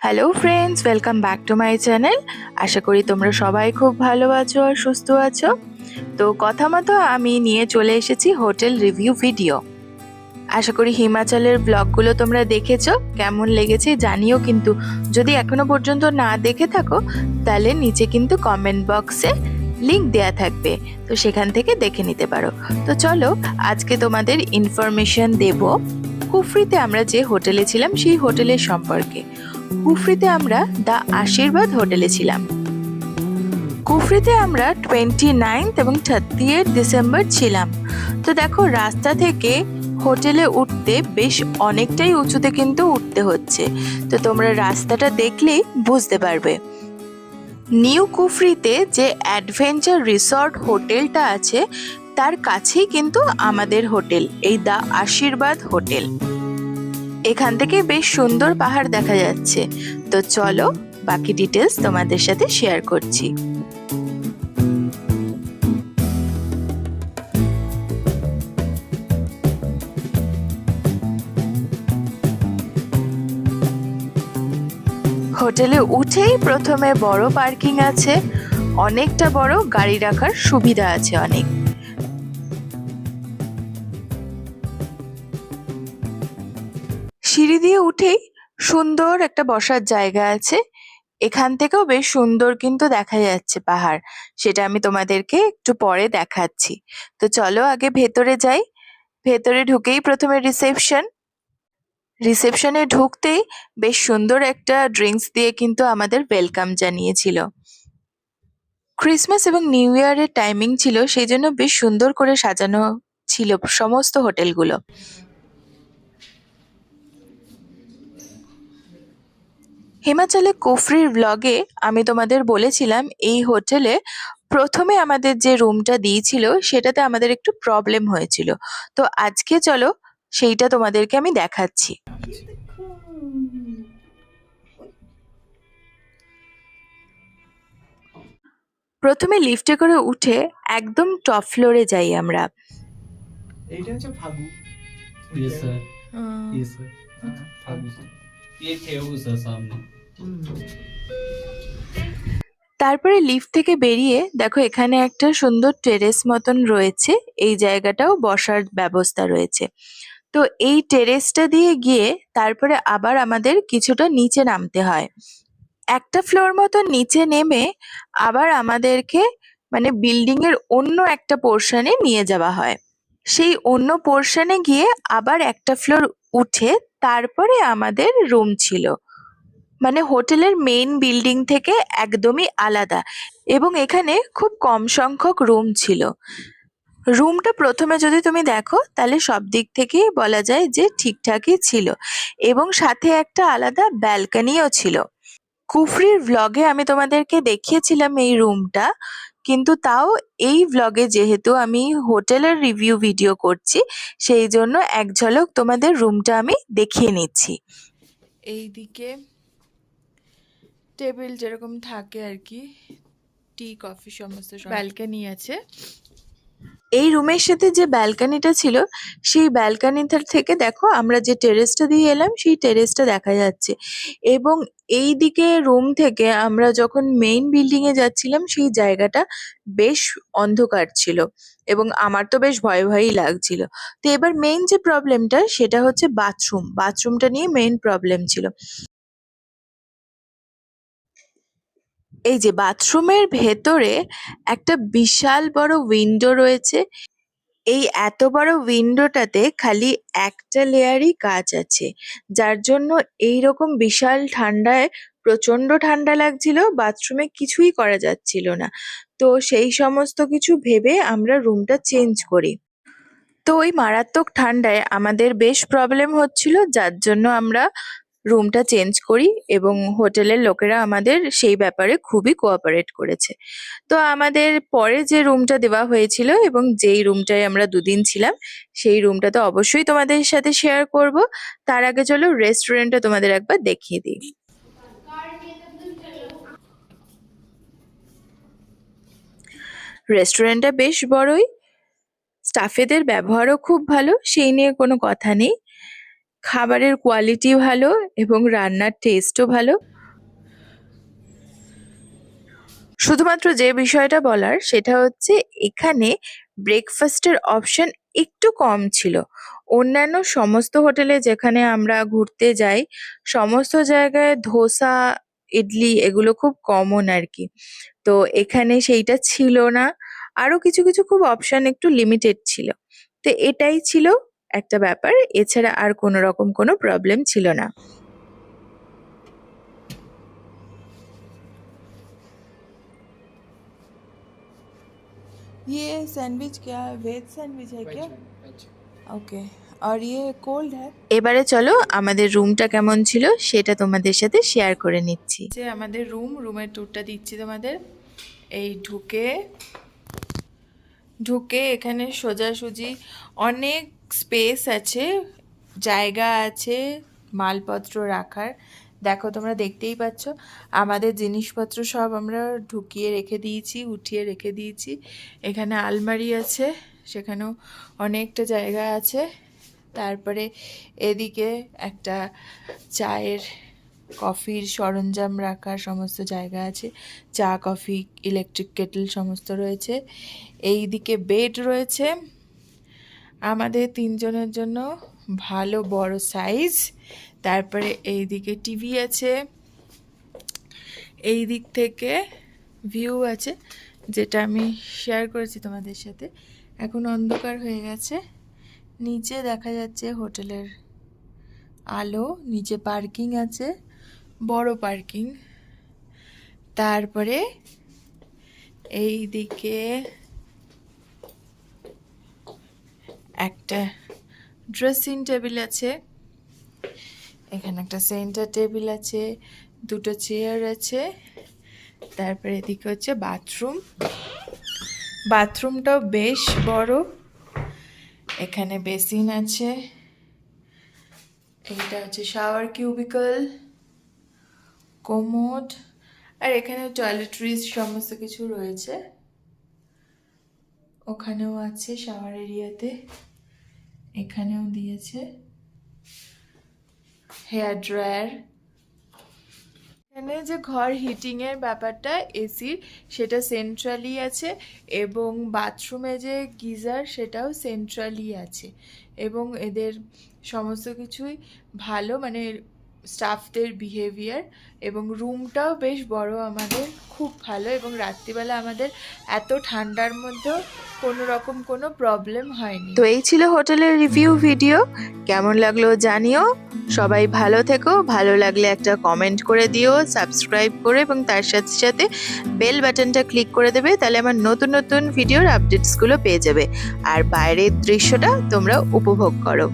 Hello friends, welcome back to my channel. আশা করি তোমরা সবাই খুব ভালো আছো আর সুস্থ আছো। তো কথা মতো আমি নিয়ে চলে এসেছি হোটেল রিভিউ ভিডিও। আশা করি হিমাচলের ব্লগগুলো তোমরা দেখেছো, কেমন লেগেছে জানিও। কিন্তু যদি এখনো পর্যন্ত না দেখে থাকো তাহলে নিচে কিন্তু কমেন্ট বক্সে লিংক দেয়া থাকবে, তো সেখান থেকে দেখে নিতে পারো। তো চলো আজকে তোমাদের ইনফরমেশন দেব কুফরিতে আমরা যে হোটেলে ছিলাম সেই হোটেলের সম্পর্কে। কুফরিতে আমরা দ্য আশীর্বাদ হোটেলে ছিলাম। কুফরিতে আমরা 29 এবং 30 ডিসেম্বর ছিলাম। তো দেখো, রাস্তা থেকে হোটেলে উঠতে বেশ অনেকটাই উঁচুতে কিন্তু উঠতে হচ্ছে, তো তোমরা রাস্তাটা দেখলেই বুঝতে পারবে। নিউ কুফরিতে যে অ্যাডভেঞ্চার রিসর্ট হোটেলটা আছে তার কাছেই কিন্তু আমাদের হোটেল, এই দ্য আশীর্বাদ হোটেল। এখান থেকে বেশ সুন্দর পাহাড় দেখা যাচ্ছে। তো চলো বাকি ডিটেলস তোমাদের সাথে শেয়ার করছি। হোটেলে উঠেই প্রথমে বড় পার্কিং আছে, অনেকটা বড়, গাড়ি রাখার সুবিধা আছে অনেক। সিঁড়ি দিয়ে উঠেই সুন্দর একটা বসার জায়গা আছে। এখান থেকেও বেশ সুন্দর কিন্তু দেখা যাচ্ছে পাহাড়, সেটা আমি তোমাদেরকে একটু পরে দেখাচ্ছি। তো চলো আগে ভেতরে যাই। ভেতরে ঢুকেই প্রথমে রিসেপশনে ঢুকতেই বেশ সুন্দর একটা ড্রিঙ্কস দিয়ে কিন্তু আমাদের ওয়েলকাম জানিয়েছিল। ক্রিসমাস এবং নিউ ইয়ারের টাইমিং ছিল, সেই জন্য বেশ সুন্দর করে সাজানো ছিল সমস্ত হোটেলগুলো। হিমাচলে কুফরির ব্লগে আমি তোমাদের বলেছিলাম এই হোটেলে প্রথমে আমাদের যে রুমটা দিয়েছিল সেটাতে আমাদের একটু প্রবলেম হয়েছিল। তো আজকে চলো সেইটা তোমাদেরকে আমি দেখাচ্ছি। প্রথমে লিফটে করে উঠে একদম টপ ফ্লোরে যাই আমরা। এইটা হচ্ছে ফাগু। ये सर আহ, ये सर फागू सर ये ठेऊ सर सामने তারপরে লিফট থেকে বেরিয়ে দেখো এখানে একটা সুন্দর টেরেস মতন রয়েছে, এই জায়গাটাও বসার ব্যবস্থা রয়েছে। তো এই টেরেসটা দিয়ে গিয়ে তারপরে আবার আমাদের কিছুটা নিচে নামতে হয়। একটা ফ্লোর মতো নিচে নেমে আবার আমাদেরকে মানে বিল্ডিং এর অন্য একটা পোর্শনে নিয়ে যাওয়া হয়। সেই অন্য পোর্শনে গিয়ে আবার একটা ফ্লোর উঠে তারপরে আমাদের রুম ছিল, মানে হোটেলের মেইন বিল্ডিং থেকে একদমই আলাদা। এবং এখানে খুব কম সংখ্যক রুম ছিল। রুমটা প্রথমে যদি তুমি দেখো তাহলে সব দিক থেকেই বলা যায় যে ঠিকঠাকই ছিল, এবং সাথে একটা আলাদা ব্যালকনিও ছিল। কুফরির ভ্লগে আমি তোমাদেরকে দেখিয়েছিলাম এই রুমটা, কিন্তু তাও এই ভ্লগে যেহেতু আমি হোটেলের রিভিউ ভিডিও করছি সেই জন্য এক ঝলক তোমাদের রুমটা আমি দেখিয়ে নিচ্ছি। এইদিকে টেবিল যেরকম থাকে আর কি, টি কফি সমস্ত ব্যালকনি আছে। এই রুমের সাথে যে ব্যালকনিটা ছিল সেই ব্যালকনিটার থেকে দেখো আমরা যে টেরেসটা দিয়ে এলাম সেই টেরেসটা দেখা যাচ্ছে। এবং এই দিকে রুম থেকে আমরা যখন মেইন বিল্ডিং এ যাচ্ছিলাম সেই জায়গাটা বেশ অন্ধকার ছিল এবং আমার তো বেশ ভয় ভয়ই লাগছিল। তো এবার মেইন যে প্রবলেমটা সেটা হচ্ছে বাথরুমটা নিয়ে মেইন প্রবলেম ছিল। এই যে বাথরুমের ভেতরে একটা বিশাল বড় উইন্ডো রয়েছে। এই এত বড় উইন্ডোটাতে খালি একটা লেয়ারই কাঁচ আছে, যার জন্য এইরকম বিশাল ঠান্ডায় প্রচন্ড ঠান্ডা লাগছিল, বাথরুমে কিছুই করা যাচ্ছিল না। তো সেই সমস্ত কিছু ভেবে আমরা রুমটা চেঞ্জ করি। তো ওই মারাত্মক ঠান্ডায় আমাদের বেশ প্রবলেম হচ্ছিল, যার জন্য আমরা রুমটা চেঞ্জ করি এবং হোটেলের লোকেরা আমাদের সেই ব্যাপারে খুবই কোঅপারেট করেছে। তো আমাদের পরে যে রুমটা দেওয়া হয়েছিল এবং যেই রুমটায় আমরা দুদিন ছিলাম সেই রুমটা তো অবশ্যই তোমাদের সাথে শেয়ার করব। তার আগে চলো রেস্টুরেন্টটা তোমাদের একবার দেখিয়ে দিই। রেস্টুরেন্টটা বেশ বড়ই, স্টাফেদের ব্যবহারও খুব ভালো, সেই নিয়ে কোনো কথা নেই। খাবারের কোয়ালিটি ভালো এবং রান্নার টেস্টও ভালো। শুধুমাত্র যে বিষয়টা বলার সেটা হচ্ছে এখানে ব্রেকফাস্টের অপশন একটু কম ছিল। অন্যান্য সমস্ত হোটেলে যেখানে আমরা ঘুরতে যাই সমস্ত জায়গায় ধোসা, ইডলি এগুলো খুব কমন আর কি। তো এখানে সেইটা ছিল না। আরো কিছু কিছু খুব অপশন একটু লিমিটেড ছিল। তো এটাই ছিল একটা ব্যাপার, এছাড়া আর কোনো রকম কোনো প্রবলেম ছিল না। ये सैंडविच क्या है? वेज सैंडविच है क्या? ओके। और ये कोल्ड है? এবারে চলো আমাদের রুমটা কেমন ছিল সেটা তোমাদের সাথে শেয়ার করে নিচ্ছি। যে আমাদের রুমের ট্যুরটা দিচ্ছি তোমাদের। এই ঢুকে এখানে সোজাসুজি অনেক স্পেস আছে, জায়গা আছে মালপত্র রাখার। দেখো তোমরা দেখতেই পাচ্ছ আমাদের জিনিসপত্র সব আমরা ঢুকিয়ে রেখে দিয়েছি, উঠিয়ে রেখে দিয়েছি। এখানে আলমারি আছে, সেখানেও অনেকটা জায়গা আছে। তারপরে এদিকে একটা চায়ের কফির সরঞ্জাম রাখার সমস্ত জায়গা আছে, চা কফি ইলেকট্রিক কেটল সমস্ত রয়েছে। এই দিকে বেড রয়েছে আমাদের তিনজনের জন্য, ভালো বড় সাইজ। তারপরে এই দিকে টিভি আছে, এই দিক থেকে ভিউ আছে যেটা আমি শেয়ার করেছি তোমাদের সাথে। এখন অন্ধকার হয়ে গেছে, নিচে দেখা যাচ্ছে হোটেলের আলো, নিচে পার্কিং আছে, বড় পার্কিং। তারপরে এই দিকে একটা ড্রেসিং টেবিল আছে, এখানে একটা সেন্টার টেবিল আছে, দুটো চেয়ার আছে। তারপরে এদিকে হচ্ছে বাথরুমটাও বেশ বড়। এখানে বেসিন আছে, এইটা হচ্ছে শাওয়ার কিউবিকল, কোমোড, আর এখানে টয়লেট্রিজ সমস্ত কিছু রয়েছে। ওখানেও আছে শাওয়ার এরিয়াতে, এখানেও দিয়েছে হেয়ার ড্রায়ার। এখানে যে ঘর হিটিংয়ের ব্যাপারটা এসির, সেটা সেন্ট্রালি আছে, এবং বাথরুমে যে গিজার সেটাও সেন্ট্রালি আছে। এবং এদের সমস্ত কিছুই ভালো, মানে স্টাফদের বিহেভিয়ার, এবং রুমটাও বেশ বড় আমাদের, খুব ভালো। এবং রাত্রিবেলা আমাদের এত ঠান্ডার মধ্যেও কোনো রকম কোনো প্রবলেম হয়নি। তো এই ছিল হোটেলের রিভিউ ভিডিও। কেমন লাগলো জানিও। সবাই ভালো থেকো, ভালো লাগলে একটা কমেন্ট করে দিও, সাবস্ক্রাইব করে, এবং তার সাথে সাথে বেল বাটনটা ক্লিক করে দেবে, তাহলে আমার নতুন নতুন ভিডিওর আপডেটসগুলো পেয়ে যাবে। আর বাইরের দৃশ্যটা তোমরা উপভোগ করো।